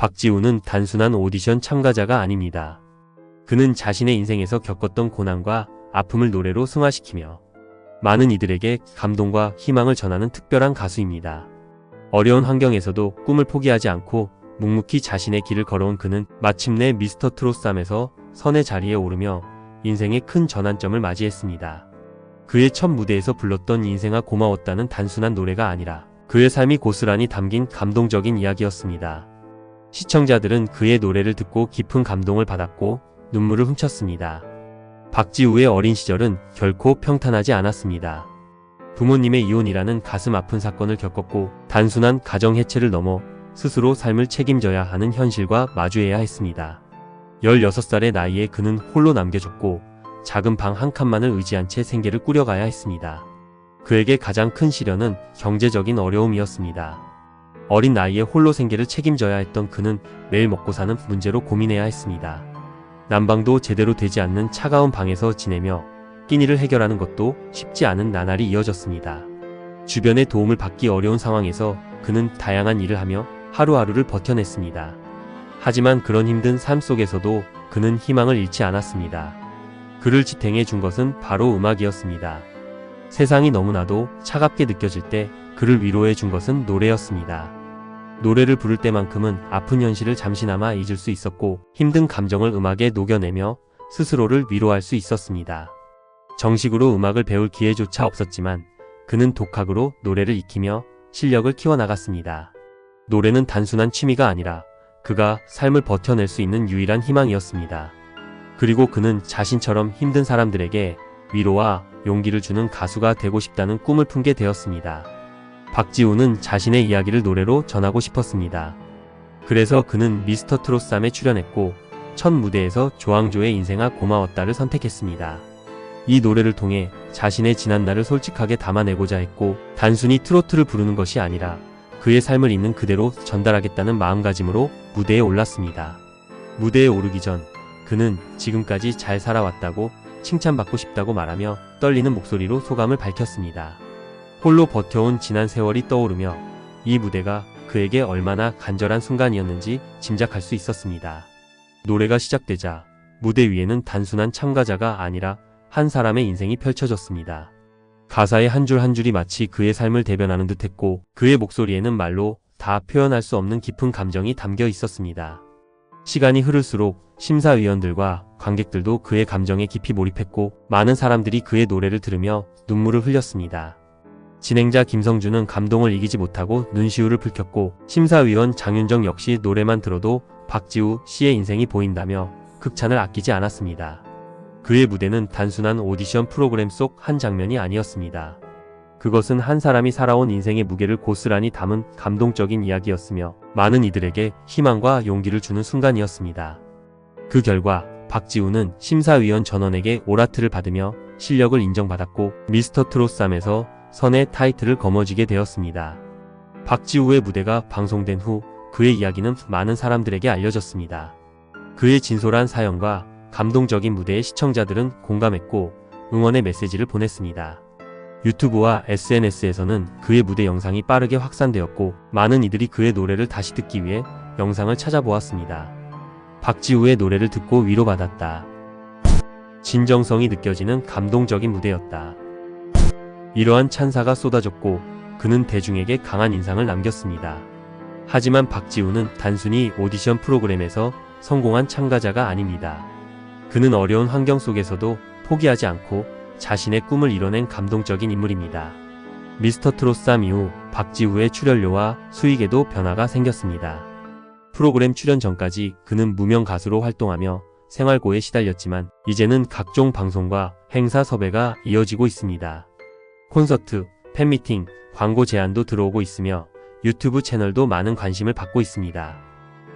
박지우는 단순한 오디션 참가자가 아닙니다. 그는 자신의 인생에서 겪었던 고난과 아픔을 노래로 승화시키며 많은 이들에게 감동과 희망을 전하는 특별한 가수입니다. 어려운 환경에서도 꿈을 포기하지 않고 묵묵히 자신의 길을 걸어온 그는 마침내 미스터 트롯3에서 선의 자리에 오르며 인생의 큰 전환점을 맞이했습니다. 그의 첫 무대에서 불렀던 인생아 고마웠다는 단순한 노래가 아니라 그의 삶이 고스란히 담긴 감동적인 이야기였습니다. 시청자들은 그의 노래를 듣고 깊은 감동을 받았고 눈물을 훔쳤습니다. 박지우의 어린 시절은 결코 평탄하지 않았습니다. 부모님의 이혼이라는 가슴 아픈 사건을 겪었고 단순한 가정 해체를 넘어 스스로 삶을 책임져야 하는 현실과 마주해야 했습니다. 16살의 나이에 그는 홀로 남겨졌고 작은 방 한 칸만을 의지한 채 생계를 꾸려가야 했습니다. 그에게 가장 큰 시련은 경제적인 어려움이었습니다. 어린 나이에 홀로 생계를 책임져야 했던 그는 매일 먹고 사는 문제로 고민해야 했습니다. 난방도 제대로 되지 않는 차가운 방에서 지내며 끼니를 해결하는 것도 쉽지 않은 나날이 이어졌습니다. 주변의 도움을 받기 어려운 상황에서 그는 다양한 일을 하며 하루하루를 버텨냈습니다. 하지만 그런 힘든 삶 속에서도 그는 희망을 잃지 않았습니다. 그를 지탱해 준 것은 바로 음악이었습니다. 세상이 너무나도 차갑게 느껴질 때 그를 위로해 준 것은 노래였습니다. 노래를 부를 때만큼은 아픈 현실을 잠시나마 잊을 수 있었고 힘든 감정을 음악에 녹여내며 스스로를 위로할 수 있었습니다. 정식으로 음악을 배울 기회조차 없었지만 그는 독학으로 노래를 익히며 실력을 키워나갔습니다. 노래는 단순한 취미가 아니라 그가 삶을 버텨낼 수 있는 유일한 희망이었습니다. 그리고 그는 자신처럼 힘든 사람들에게 위로와 용기를 주는 가수가 되고 싶다는 꿈을 품게 되었습니다. 박지우는 자신의 이야기를 노래로 전하고 싶었습니다. 그래서 그는 미스터 트롯3에 출연했고 첫 무대에서 조항조의 인생아 고마웠다를 선택했습니다. 이 노래를 통해 자신의 지난날을 솔직하게 담아내고자 했고 단순히 트로트를 부르는 것이 아니라 그의 삶을 있는 그대로 전달하겠다는 마음가짐으로 무대에 올랐습니다. 무대에 오르기 전 그는 지금까지 잘 살아왔다고 칭찬받고 싶다고 말하며 떨리는 목소리로 소감을 밝혔습니다. 홀로 버텨온 지난 세월이 떠오르며 이 무대가 그에게 얼마나 간절한 순간이었는지 짐작할 수 있었습니다. 노래가 시작되자 무대 위에는 단순한 참가자가 아니라 한 사람의 인생이 펼쳐졌습니다. 가사의 한 줄 한 줄이 마치 그의 삶을 대변하는 듯했고 그의 목소리에는 말로 다 표현할 수 없는 깊은 감정이 담겨 있었습니다. 시간이 흐를수록 심사위원들과 관객들도 그의 감정에 깊이 몰입했고 많은 사람들이 그의 노래를 들으며 눈물을 흘렸습니다. 진행자 김성주는 감동을 이기지 못하고 눈시울을 붉혔고 심사위원 장윤정 역시 노래만 들어도 박지우 씨의 인생이 보인다며 극찬을 아끼지 않았습니다. 그의 무대는 단순한 오디션 프로그램 속 한 장면이 아니었습니다. 그것은 한 사람이 살아온 인생의 무게를 고스란히 담은 감동적인 이야기였으며 많은 이들에게 희망과 용기를 주는 순간이었습니다. 그 결과 박지우는 심사위원 전원에게 오라트를 받으며 실력을 인정받았고 미스터 트롯3에서 선의 타이틀을 거머쥐게 되었습니다. 박지우의 무대가 방송된 후 그의 이야기는 많은 사람들에게 알려졌습니다. 그의 진솔한 사연과 감동적인 무대에 시청자들은 공감했고 응원의 메시지를 보냈습니다. 유튜브와 SNS에서는 그의 무대 영상이 빠르게 확산되었고 많은 이들이 그의 노래를 다시 듣기 위해 영상을 찾아보았습니다. 박지우의 노래를 듣고 위로받았다. 진정성이 느껴지는 감동적인 무대였다. 이러한 찬사가 쏟아졌고 그는 대중에게 강한 인상을 남겼습니다. 하지만 박지우는 단순히 오디션 프로그램에서 성공한 참가자가 아닙니다. 그는 어려운 환경 속에서도 포기하지 않고 자신의 꿈을 이뤄낸 감동적인 인물입니다. 미스터 트롯3 이후 박지우의 출연료와 수익에도 변화가 생겼습니다. 프로그램 출연 전까지 그는 무명 가수로 활동하며 생활고에 시달렸지만 이제는 각종 방송과 행사 섭외가 이어지고 있습니다. 콘서트, 팬미팅, 광고 제안도 들어오고 있으며 유튜브 채널도 많은 관심을 받고 있습니다.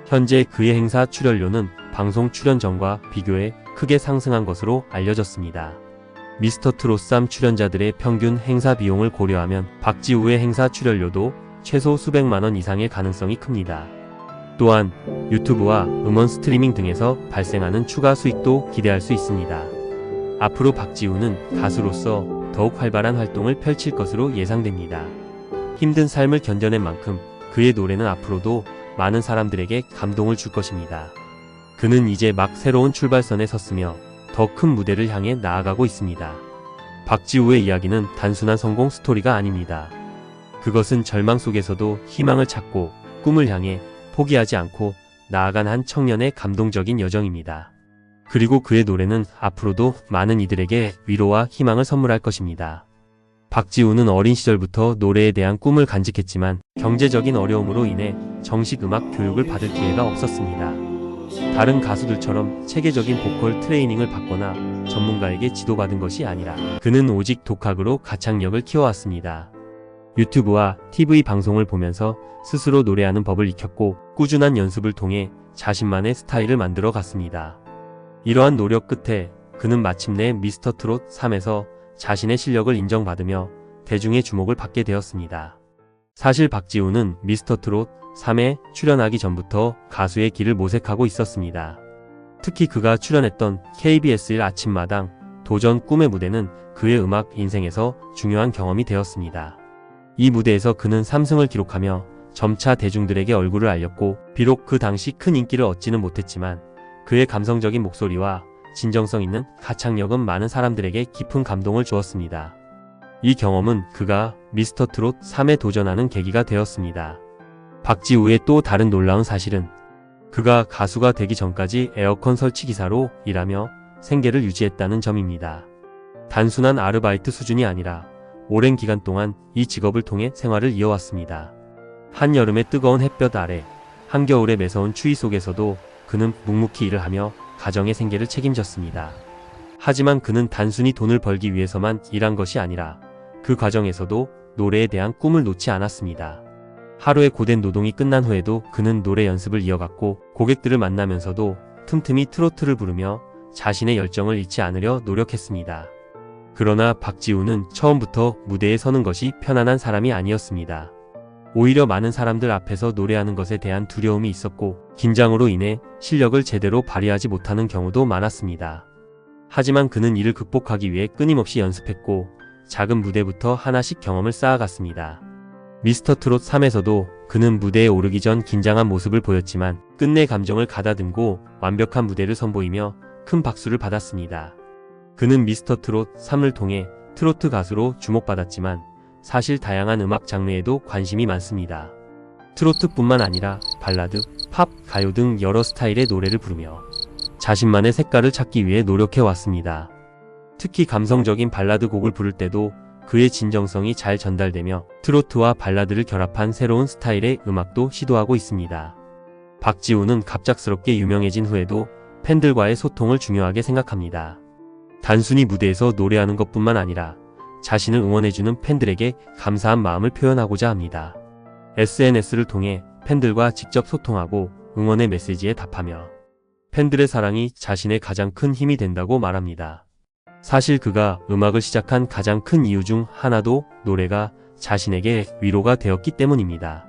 현재 그의 행사 출연료는 방송 출연 전과 비교해 크게 상승한 것으로 알려졌습니다. 미스터 트롯3 출연자들의 평균 행사 비용을 고려하면 박지우의 행사 출연료도 최소 수백만 원 이상의 가능성이 큽니다. 또한 유튜브와 음원 스트리밍 등에서 발생하는 추가 수익도 기대할 수 있습니다. 앞으로 박지우는 가수로서 더욱 활발한 활동을 펼칠 것으로 예상됩니다. 힘든 삶을 견뎌낸 만큼 그의 노래는 앞으로도 많은 사람들에게 감동을 줄 것입니다. 그는 이제 막 새로운 출발선에 섰으며 더 큰 무대를 향해 나아가고 있습니다. 박지우의 이야기는 단순한 성공 스토리가 아닙니다. 그것은 절망 속에서도 희망을 찾고 꿈을 향해 포기하지 않고 나아간 한 청년의 감동적인 여정입니다. 그리고 그의 노래는 앞으로도 많은 이들에게 위로와 희망을 선물할 것입니다. 박지우는 어린 시절부터 노래에 대한 꿈을 간직했지만 경제적인 어려움으로 인해 정식 음악 교육을 받을 기회가 없었습니다. 다른 가수들처럼 체계적인 보컬 트레이닝을 받거나 전문가에게 지도받은 것이 아니라 그는 오직 독학으로 가창력을 키워왔습니다. 유튜브와 TV 방송을 보면서 스스로 노래하는 법을 익혔고 꾸준한 연습을 통해 자신만의 스타일을 만들어 갔습니다. 이러한 노력 끝에 그는 마침내 미스터트롯 3에서 자신의 실력을 인정받으며 대중의 주목을 받게 되었습니다. 사실 박지우는 미스터트롯 3에 출연하기 전부터 가수의 길을 모색하고 있었습니다. 특히 그가 출연했던 KBS1 아침마당 도전 꿈의 무대는 그의 음악 인생에서 중요한 경험이 되었습니다. 이 무대에서 그는 3승을 기록하며 점차 대중들에게 얼굴을 알렸고 비록 그 당시 큰 인기를 얻지는 못했지만 그의 감성적인 목소리와 진정성 있는 가창력은 많은 사람들에게 깊은 감동을 주었습니다. 이 경험은 그가 미스터트롯 3에 도전하는 계기가 되었습니다. 박지우의 또 다른 놀라운 사실은 그가 가수가 되기 전까지 에어컨 설치 기사로 일하며 생계를 유지했다는 점입니다. 단순한 아르바이트 수준이 아니라 오랜 기간 동안 이 직업을 통해 생활을 이어왔습니다. 한여름의 뜨거운 햇볕 아래, 한겨울의 매서운 추위 속에서도 그는 묵묵히 일을 하며 가정의 생계를 책임졌습니다. 하지만 그는 단순히 돈을 벌기 위해서만 일한 것이 아니라 그 과정에서도 노래에 대한 꿈을 놓지 않았습니다. 하루의 고된 노동이 끝난 후에도 그는 노래 연습을 이어갔고 고객들을 만나면서도 틈틈이 트로트를 부르며 자신의 열정을 잃지 않으려 노력했습니다. 그러나 박지우는 처음부터 무대에 서는 것이 편안한 사람이 아니었습니다. 오히려 많은 사람들 앞에서 노래하는 것에 대한 두려움이 있었고 긴장으로 인해 실력을 제대로 발휘하지 못하는 경우도 많았습니다. 하지만 그는 이를 극복하기 위해 끊임없이 연습했고 작은 무대부터 하나씩 경험을 쌓아갔습니다. 미스터트롯 3에서도 그는 무대에 오르기 전 긴장한 모습을 보였지만 끝내 감정을 가다듬고 완벽한 무대를 선보이며 큰 박수를 받았습니다. 그는 미스터트롯 3을 통해 트로트 가수로 주목받았지만 사실 다양한 음악 장르에도 관심이 많습니다. 트로트뿐만 아니라 발라드, 팝, 가요 등 여러 스타일의 노래를 부르며 자신만의 색깔을 찾기 위해 노력해왔습니다. 특히 감성적인 발라드 곡을 부를 때도 그의 진정성이 잘 전달되며 트로트와 발라드를 결합한 새로운 스타일의 음악도 시도하고 있습니다. 박지우는 갑작스럽게 유명해진 후에도 팬들과의 소통을 중요하게 생각합니다. 단순히 무대에서 노래하는 것뿐만 아니라 자신을 응원해주는 팬들에게 감사한 마음을 표현하고자 합니다. SNS를 통해 팬들과 직접 소통하고 응원의 메시지에 답하며 팬들의 사랑이 자신의 가장 큰 힘이 된다고 말합니다. 사실 그가 음악을 시작한 가장 큰 이유 중 하나도 노래가 자신에게 위로가 되었기 때문입니다.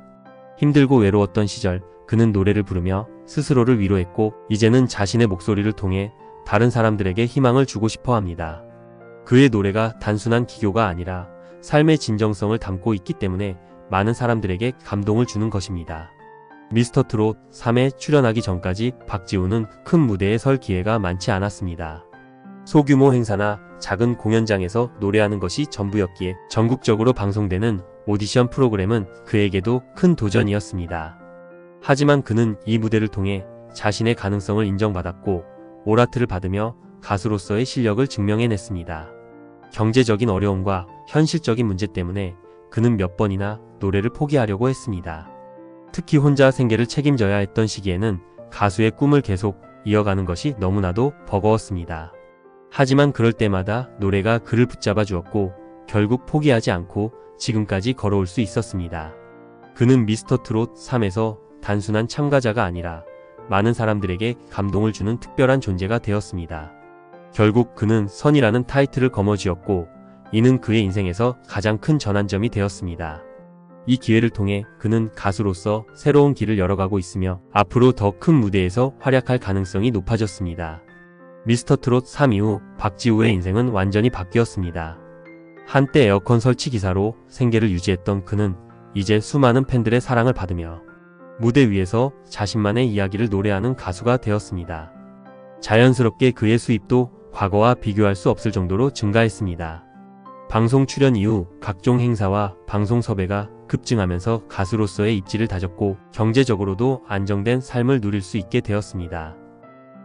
힘들고 외로웠던 시절 그는 노래를 부르며 스스로를 위로했고 이제는 자신의 목소리를 통해 다른 사람들에게 희망을 주고 싶어 합니다. 그의 노래가 단순한 기교가 아니라 삶의 진정성을 담고 있기 때문에 많은 사람들에게 감동을 주는 것입니다. 미스터트롯 3에 출연하기 전까지 박지우는 큰 무대에 설 기회가 많지 않았습니다. 소규모 행사나 작은 공연장에서 노래하는 것이 전부였기에 전국적으로 방송되는 오디션 프로그램은 그에게도 큰 도전이었습니다. 하지만 그는 이 무대를 통해 자신의 가능성을 인정받았고 오라트를 받으며 가수로서의 실력을 증명해냈습니다. 경제적인 어려움과 현실적인 문제 때문에 그는 몇 번이나 노래를 포기하려고 했습니다. 특히 혼자 생계를 책임져야 했던 시기에는 가수의 꿈을 계속 이어가는 것이 너무나도 버거웠습니다. 하지만 그럴 때마다 노래가 그를 붙잡아 주었고 결국 포기하지 않고 지금까지 걸어올 수 있었습니다. 그는 미스터트롯 3에서 단순한 참가자가 아니라 많은 사람들에게 감동을 주는 특별한 존재가 되었습니다. 결국 그는 선이라는 타이틀을 거머쥐었고 이는 그의 인생에서 가장 큰 전환점이 되었습니다. 이 기회를 통해 그는 가수로서 새로운 길을 열어가고 있으며 앞으로 더 큰 무대에서 활약할 가능성이 높아졌습니다. 미스터트롯 3 이후 박지우의 인생은 완전히 바뀌었습니다. 한때 에어컨 설치 기사로 생계를 유지했던 그는 이제 수많은 팬들의 사랑을 받으며 무대 위에서 자신만의 이야기를 노래하는 가수가 되었습니다. 자연스럽게 그의 수입도 과거와 비교할 수 없을 정도로 증가했습니다. 방송 출연 이후 각종 행사와 방송 섭외가 급증하면서 가수로서의 입지를 다졌고 경제적으로도 안정된 삶을 누릴 수 있게 되었습니다.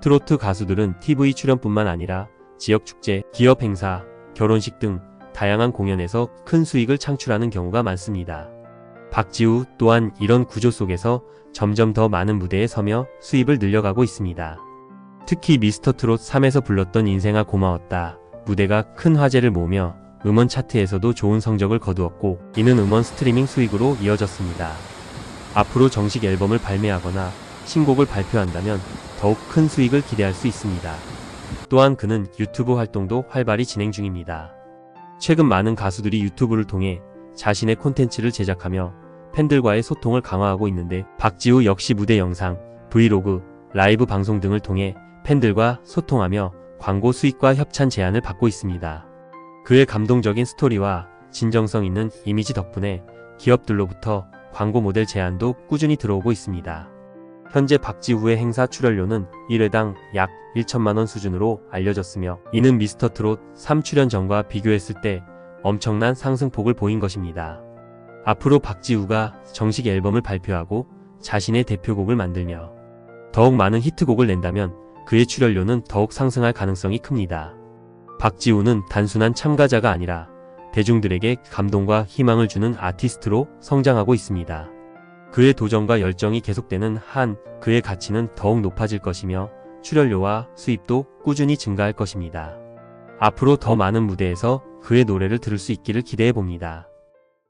트로트 가수들은 TV 출연뿐만 아니라 지역 축제, 기업 행사, 결혼식 등 다양한 공연에서 큰 수익을 창출하는 경우가 많습니다. 박지우 또한 이런 구조 속에서 점점 더 많은 무대에 서며 수입을 늘려가고 있습니다. 특히 미스터트롯 3에서 불렀던 인생아 고마웠다 무대가 큰 화제를 모으며 음원 차트에서도 좋은 성적을 거두었고 이는 음원 스트리밍 수익으로 이어졌습니다. 앞으로 정식 앨범을 발매하거나 신곡을 발표한다면 더욱 큰 수익을 기대할 수 있습니다. 또한 그는 유튜브 활동도 활발히 진행 중입니다. 최근 많은 가수들이 유튜브를 통해 자신의 콘텐츠를 제작하며 팬들과의 소통을 강화하고 있는데 박지우 역시 무대 영상, 브이로그, 라이브 방송 등을 통해 팬들과 소통하며 광고 수익과 협찬 제안을 받고 있습니다. 그의 감동적인 스토리와 진정성 있는 이미지 덕분에 기업들로부터 광고 모델 제안도 꾸준히 들어오고 있습니다. 현재 박지우의 행사 출연료는 1회당 약 1천만원 수준으로 알려졌으며 이는 미스터트롯 3 출연 전과 비교했을 때 엄청난 상승폭을 보인 것입니다. 앞으로 박지우가 정식 앨범을 발표하고 자신의 대표곡을 만들며 더욱 많은 히트곡을 낸다면 그의 출연료는 더욱 상승할 가능성이 큽니다. 박지우는 단순한 참가자가 아니라 대중들에게 감동과 희망을 주는 아티스트로 성장하고 있습니다. 그의 도전과 열정이 계속되는 한 그의 가치는 더욱 높아질 것이며 출연료와 수입도 꾸준히 증가할 것입니다. 앞으로 더 많은 무대에서 그의 노래를 들을 수 있기를 기대해 봅니다.